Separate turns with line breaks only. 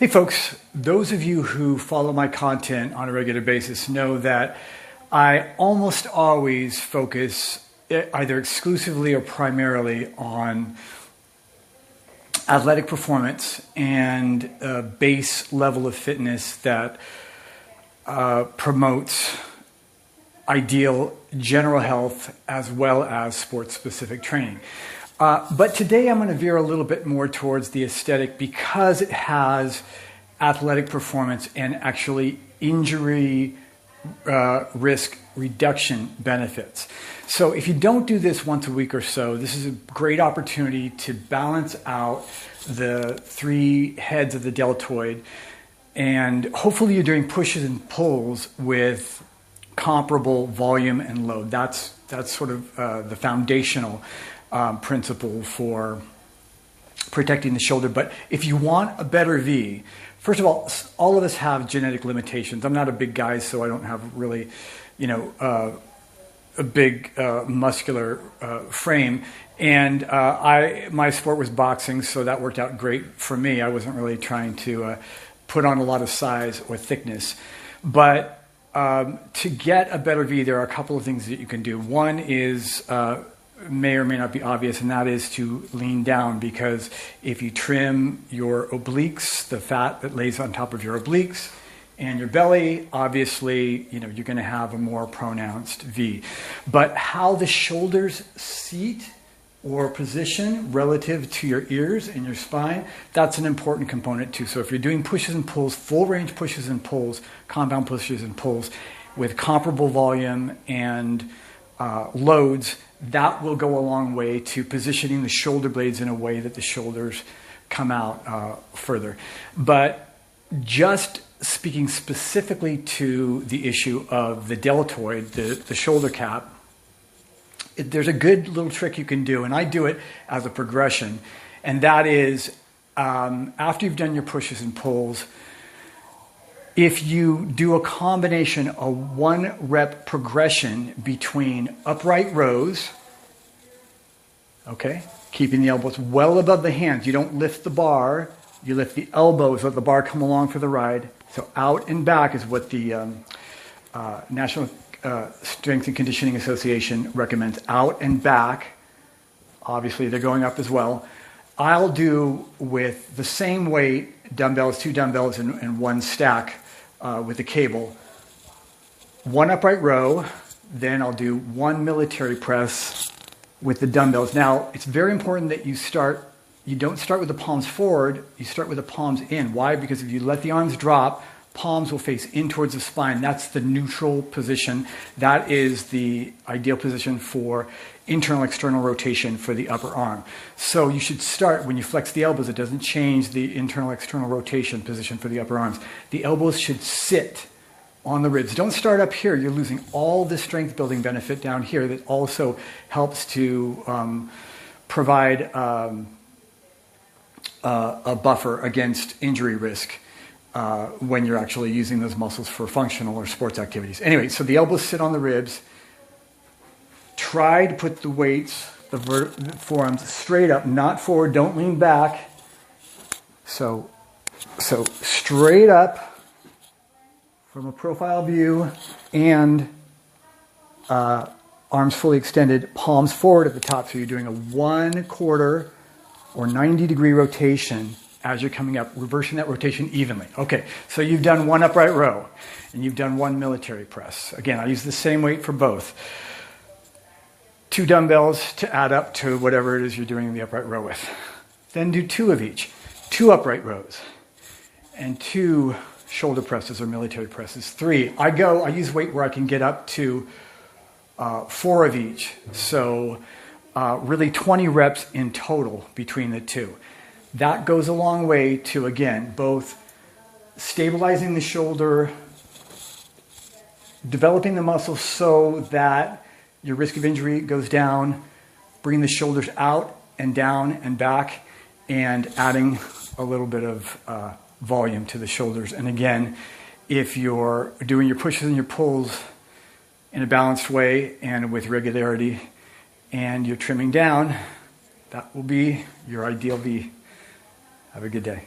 Hey folks, those of you who follow my content on a regular basis know that I almost always focus either exclusively or primarily on athletic performance and a base level of fitness that promotes ideal general health as well as sports-specific training. But today I'm going to veer a little bit more towards the aesthetic because it has athletic performance and actually injury risk reduction benefits. So if you don't do this once a week or so, this is a great opportunity to balance out the three heads of the deltoid, and hopefully you're doing pushes and pulls with comparable volume and load. That's sort of the foundational principle for protecting the shoulder. But if you want a better V, first of all of us have genetic limitations. I'm not a big guy, so I don't have really, a big muscular frame. And my sport was boxing, so that worked out great for me. I wasn't really trying to put on a lot of size or thickness. But to get a better V, there are a couple of things that you can do. One is may or may not be obvious, and that is to lean down, because if you trim your obliques, the fat that lays on top of your obliques, and your belly, obviously, you're going to have a more pronounced V. But how the shoulders seat or position relative to your ears and your spine, that's an important component too. So if you're doing pushes and pulls, full range pushes and pulls, compound pushes and pulls with comparable volume and loads, that will go a long way to positioning the shoulder blades in a way that the shoulders come out further. But just speaking specifically to the issue of the deltoid, the shoulder cap, there's a good little trick you can do, and I do it as a progression, and that is after you've done your pushes and pulls, if you do a combination of 1 rep progression between upright rows, okay, keeping the elbows well above the hands. You don't lift the bar, you lift the elbows, let the bar come along for the ride. So out and back is what the National Strength and Conditioning Association recommends. Out and back, obviously they're going up as well. I'll do with the same weight, dumbbells, 2 dumbbells and 1 stack with a cable, 1 upright row, then I'll do 1 military press with the dumbbells. Now, it's very important that you don't start with the palms forward, you start with the palms in. Why? Because if you let the arms drop, palms will face in towards the spine. That's the neutral position. That is the ideal position for internal-external rotation for the upper arm. So you should start, when you flex the elbows, it doesn't change the internal-external rotation position for the upper arms. The elbows should sit on the ribs. Don't start up here. You're losing all the strength building benefit down here that also helps to provide a buffer against injury risk when you're actually using those muscles for functional or sports activities. Anyway, so the elbows sit on the ribs. Try to put the weights, the forearms straight up, not forward. Don't lean back. So straight up from a profile view, and arms fully extended, palms forward at the top. So you're doing a 1/4 or 90-degree rotation as you're coming up, reversing that rotation evenly. Okay, so you've done 1 upright row, and you've done 1 military press. Again, I use the same weight for both. 2 dumbbells to add up to whatever it is you're doing the upright row with. Then do 2 of each. 2 upright rows and 2 shoulder presses or military presses. 3. I use weight where I can get up to 4 of each. So really 20 reps in total between the 2. That goes a long way to, again, both stabilizing the shoulder, developing the muscle so that your risk of injury goes down, bringing the shoulders out and down and back, and adding a little bit of volume to the shoulders. And again, if you're doing your pushes and your pulls in a balanced way and with regularity, and you're trimming down, that will be your ideal V. Have a good day.